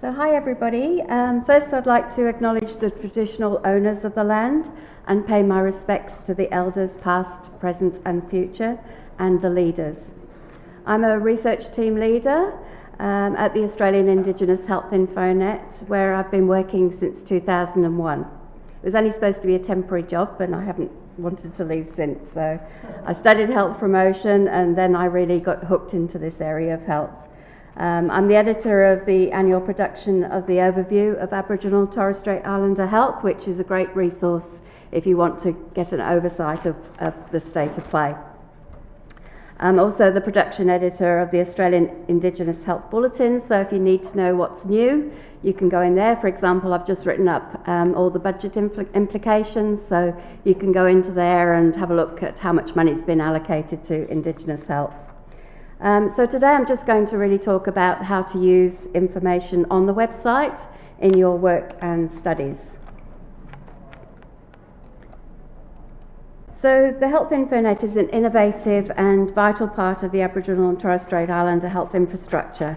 So hi everybody. First I'd like to acknowledge the traditional owners of the land and pay my respects to the elders past, present and future and the leaders. I'm a research team leader at the Australian Indigenous HealthInfoNet, where I've been working since 2001. It was only supposed to be a temporary job and I haven't wanted to leave since. So I studied health promotion and then I really got hooked into this area of health. I'm the editor of the annual production of the Overview of Aboriginal and Torres Strait Islander Health, which is a great resource if you want to get an oversight of the state of play. I'm also the production editor of the Australian Indigenous Health Bulletin, so if you need to know what's new, you can go in there. For example, I've just written up all the budget implications, so you can go into there and have a look at how much money's been allocated to Indigenous health. So today I'm just going to really talk about how to use information on the website in your work and studies. So the HealthinfoNet is an innovative and vital part of the Aboriginal and Torres Strait Islander health infrastructure.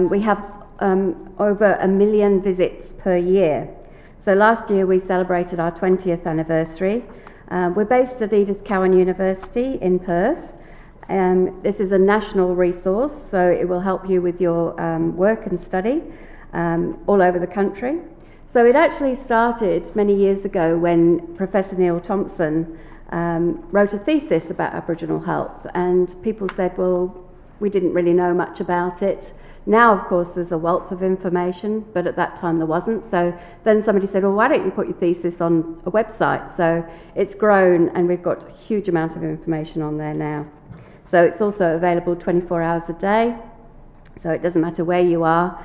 We have over 1 million visits per year. So last year we celebrated our 20th anniversary. We're based at Edith Cowan University in Perth. This is a national resource, so it will help you with your work and study all over the country. So it actually started many years ago when Professor Neil Thompson wrote a thesis about Aboriginal health, and people said, well, we didn't really know much about it. Now, of course, there's a wealth of information, but at that time there wasn't. So then somebody said, well, why don't you put your thesis on a website? So it's grown, and we've got a huge amount of information on there now. So it's also available 24 hours a day, so it doesn't matter where you are,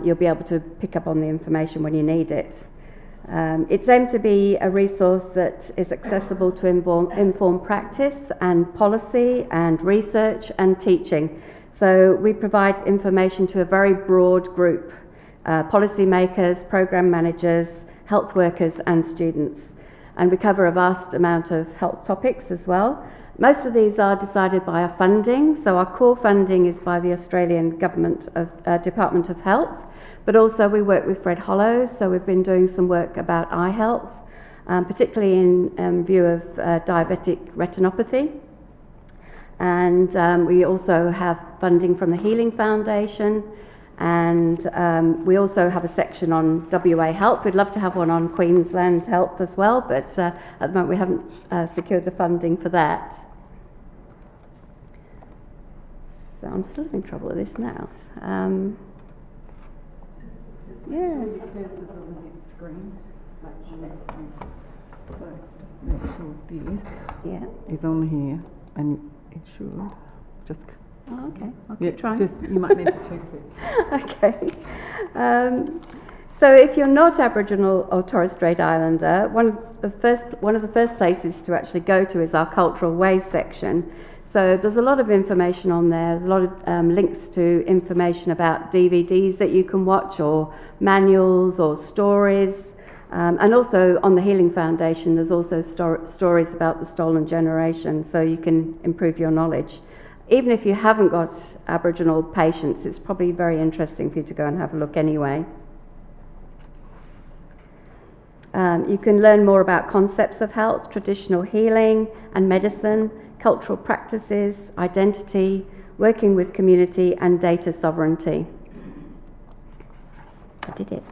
you'll be able to pick up on the information when you need it. It's aimed to be a resource that is accessible to inform practice and policy and research and teaching. So we provide information to a very broad group, policymakers, program managers, health workers and students. And we cover a vast amount of health topics as well. Most of these are decided by our funding, so our core funding is by the Australian Government Department of Health, but also we work with Fred Hollows, so we've been doing some work about eye health, particularly in view of diabetic retinopathy. And we also have funding from the Healing Foundation, and we also have a section on WA Health. We'd love to have one on Queensland Health as well, but at the moment we haven't secured the funding for that. So I'm still having trouble with this mouse. Yeah. So just make sure this is on here, and it should just. Oh, okay, I'll keep trying. Just you might need to tweak it. Okay. So if you're not Aboriginal or Torres Strait Islander, one of the first places to actually go to is our Cultural Ways section. So there's a lot of information on there. There's a lot of links to information about DVDs that you can watch, or manuals or stories. And also on the Healing Foundation, there's also stories about the stolen generation, so you can improve your knowledge. Even if you haven't got Aboriginal patients, it's probably very interesting for you to go and have a look anyway. You can learn more about concepts of health, traditional healing and medicine, cultural practices, identity, working with community and data sovereignty. I did it.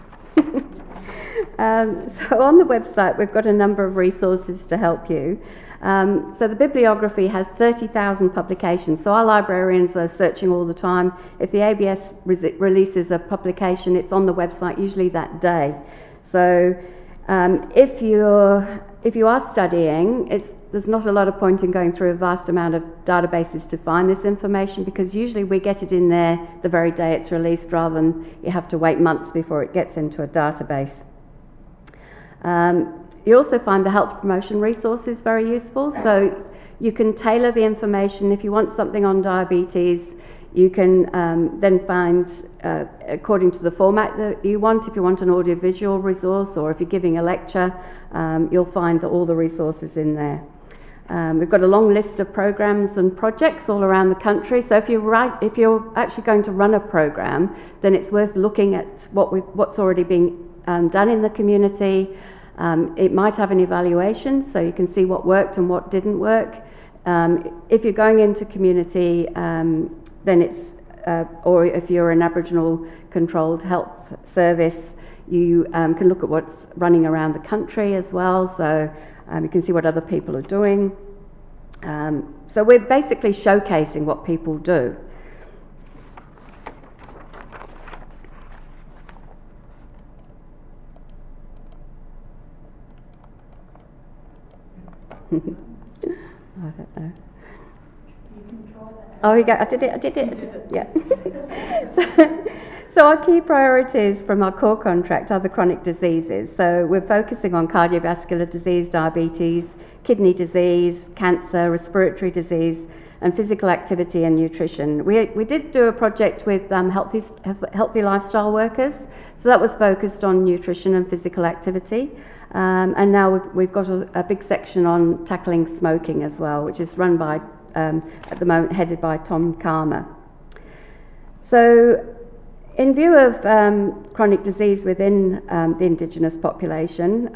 So on the website we've got a number of resources to help you. So the bibliography has 30,000 publications, so our librarians are searching all the time. If the ABS releases a publication, it's on the website usually that day. So if you are studying, there's not a lot of point in going through a vast amount of databases to find this information, because usually we get it in there the very day it's released, rather than you have to wait months before it gets into a database. You also find the health promotion resources very useful, so you can tailor the information. If you want something on diabetes, you can then find, according to the format that you want. If you want an audiovisual resource, or if you're giving a lecture, you'll find all the resources in there. We've got a long list of programs and projects all around the country. So if you're actually going to run a program, then it's worth looking at what's already being done in the community. It might have an evaluation, so you can see what worked and what didn't work. If you're going into community, then it's, or if you're an Aboriginal controlled health service, you can look at what's running around the country as well. So you can see what other people are doing. So we're basically showcasing what people do. I don't know. Oh, we go. I did it. Yeah. So our key priorities from our core contract are the chronic diseases. So we're focusing on cardiovascular disease, diabetes, kidney disease, cancer, respiratory disease, and physical activity and nutrition. We did do a project with healthy lifestyle workers. So that was focused on nutrition and physical activity. And now we've got a big section on tackling smoking as well, which is run by, at the moment, headed by Tom Karma. So in view of chronic disease within the Indigenous population,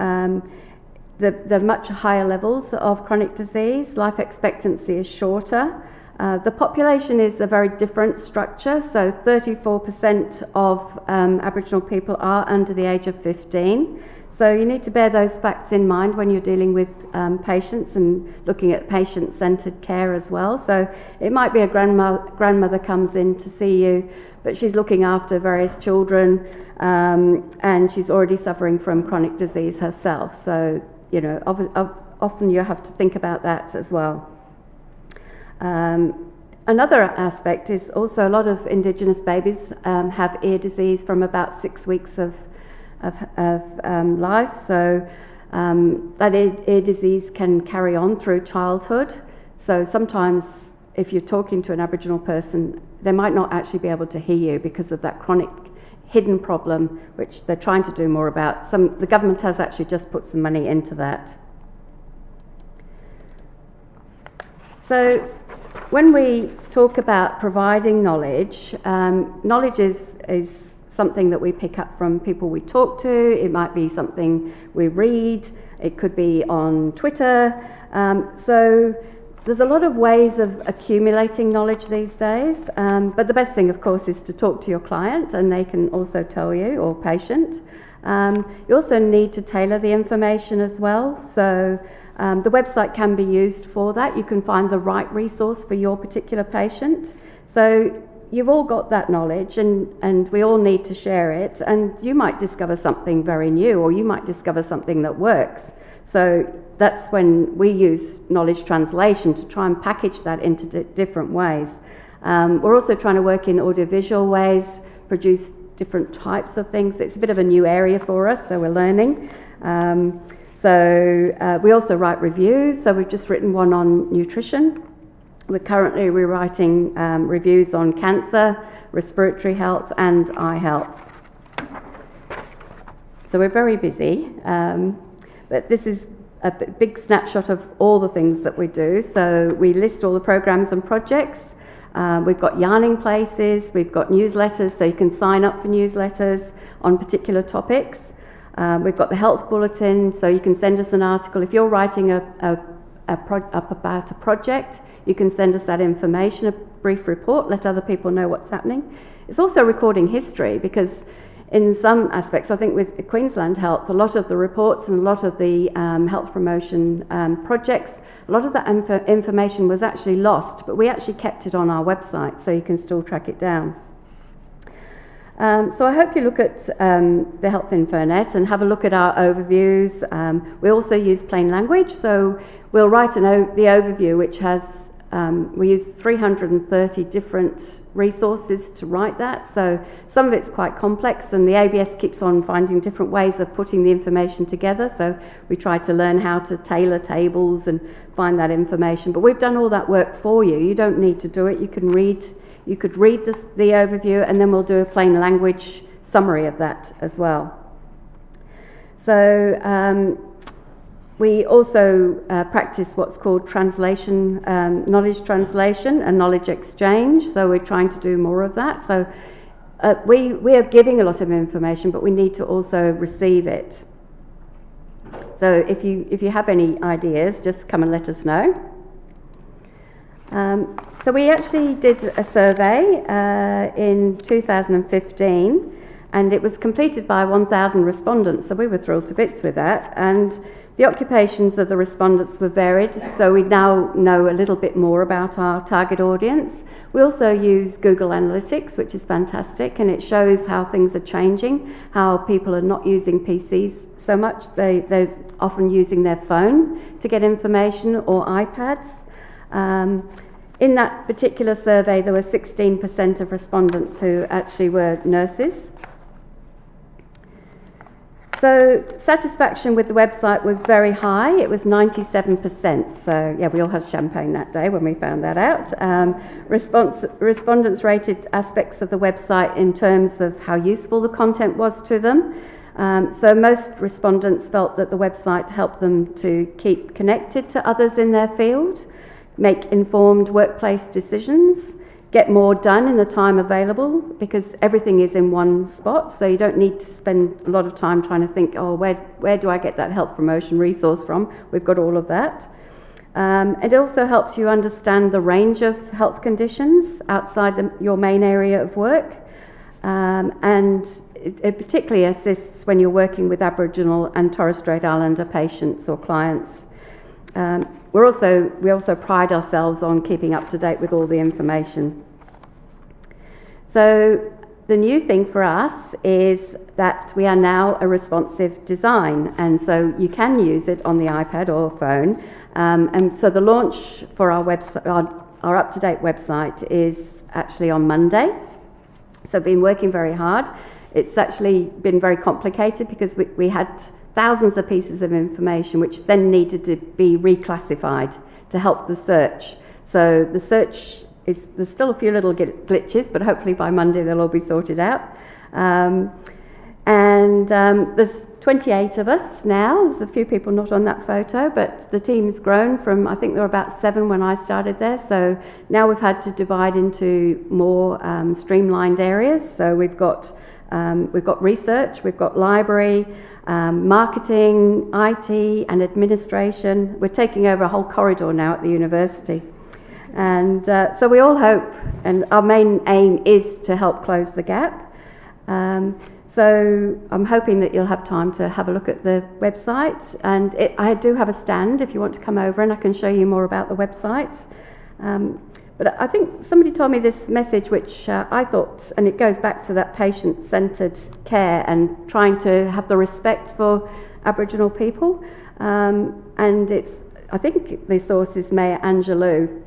the much higher levels of chronic disease, life expectancy is shorter. The population is a very different structure, so 34% of Aboriginal people are under the age of 15. So you need to bear those facts in mind when you're dealing with patients and looking at patient-centred care as well. So it might be a grandmother comes in to see you, but she's looking after various children and she's already suffering from chronic disease herself. So, you know, often you have to think about that as well. Another aspect is also a lot of Indigenous babies have ear disease from about 6 weeks of life, so that ear disease can carry on through childhood. So sometimes if you're talking to an Aboriginal person, they might not actually be able to hear you because of that chronic hidden problem, which they're trying to do more about. The government has actually just put some money into that. So when we talk about providing knowledge, knowledge is something that we pick up from people we talk to. It might be something we read. It could be on Twitter. So there's a lot of ways of accumulating knowledge these days. But the best thing, of course, is to talk to your client, and they can also tell you, or patient. You also need to tailor the information as well. So the website can be used for that. You can find the right resource for your particular patient. So you've all got that knowledge, and we all need to share it, and you might discover something very new, or you might discover something that works. So that's when we use knowledge translation to try and package that into different ways. We're also trying to work in audiovisual ways, produce different types of things. It's a bit of a new area for us, so we're learning. We also write reviews, so we've just written one on nutrition. We're currently rewriting reviews on cancer, respiratory health, and eye health. So we're very busy, but this is a big snapshot of all the things that we do. So we list all the programs and projects. We've got yarning places, we've got newsletters, so you can sign up for newsletters on particular topics. We've got the health bulletin, so you can send us an article. If you're writing about a project, you can send us that information, a brief report, let other people know what's happening. It's also recording history, because in some aspects, I think with Queensland Health, a lot of the reports and a lot of the health promotion projects, a lot of that information was actually lost, but we actually kept it on our website, so you can still track it down. So I hope you look at the HealthinfoNet and have a look at our overviews. We also use plain language, so we'll write the overview, which has, we use 330 different resources to write that. So some of it's quite complex, and the ABS keeps on finding different ways of putting the information together. So we try to learn how to tailor tables and find that information. But we've done all that work for you. You don't need to do it. You could read the overview, and then we'll do a plain language summary of that as well. So We also practice what's called translation, knowledge translation and knowledge exchange, so we're trying to do more of that. So we are giving a lot of information, but we need to also receive it. So if you have any ideas, just come and let us know. So we actually did a survey in 2015, and it was completed by 1,000 respondents, so we were thrilled to bits with that. And the occupations of the respondents were varied, so we now know a little bit more about our target audience. We also use Google Analytics, which is fantastic, and it shows how things are changing, how people are not using PCs so much. They're often using their phone to get information, or iPads. In that particular survey, there were 16% of respondents who actually were nurses. So satisfaction with the website was very high. It was 97%. So yeah, we all had champagne that day when we found that out. Respondents rated aspects of the website in terms of how useful the content was to them. So most respondents felt that the website helped them to keep connected to others in their field, make informed workplace decisions, get more done in the time available, because everything is in one spot, so you don't need to spend a lot of time trying to think, oh, where do I get that health promotion resource from? We've got all of that. It also helps you understand the range of health conditions outside your main area of work, and it particularly assists when you're working with Aboriginal and Torres Strait Islander patients or clients. We also pride ourselves on keeping up to date with all the information. So the new thing for us is that we are now a responsive design, and so you can use it on the iPad or phone. And so the launch for our website, our up-to-date website, is actually on Monday. So I've been working very hard. It's actually been very complicated because we had thousands of pieces of information which then needed to be reclassified to help the search. So the search there's still a few little glitches, but hopefully by Monday they'll all be sorted out. There's 28 of us now. There's a few people not on that photo, but the team's grown from, I think there were about 7 when I started there. So now we've had to divide into more streamlined areas. So we've got research, we've got library, marketing, IT and administration. We're taking over a whole corridor now at the university. And so we all hope, and our main aim is to help close the gap. So I'm hoping that you'll have time to have a look at the website, and I do have a stand if you want to come over and I can show you more about the website. But I think somebody told me this message which I thought, and it goes back to that patient-centred care and trying to have the respect for Aboriginal people. And I think the source is Maya Angelou,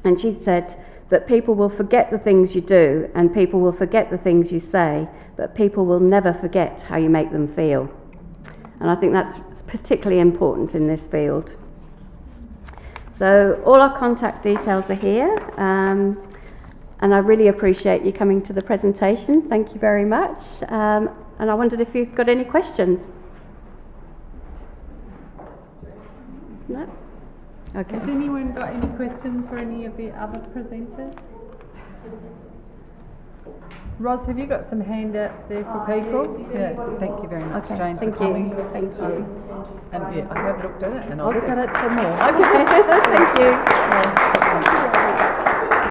and she said that people will forget the things you do and people will forget the things you say, but people will never forget how you make them feel. And I think that's particularly important in this field. So all our contact details are here, and I really appreciate you coming to the presentation. Thank you very much. And I wondered if you've got any questions. No? Okay. Has anyone got any questions for any of the other presenters? Ros, have you got some handouts there for people? Yeah, thank you very much, Okay, Jane, thank for coming. you. Thank you. And yeah, I have looked at it and I'll look at it some more. Okay, thank you.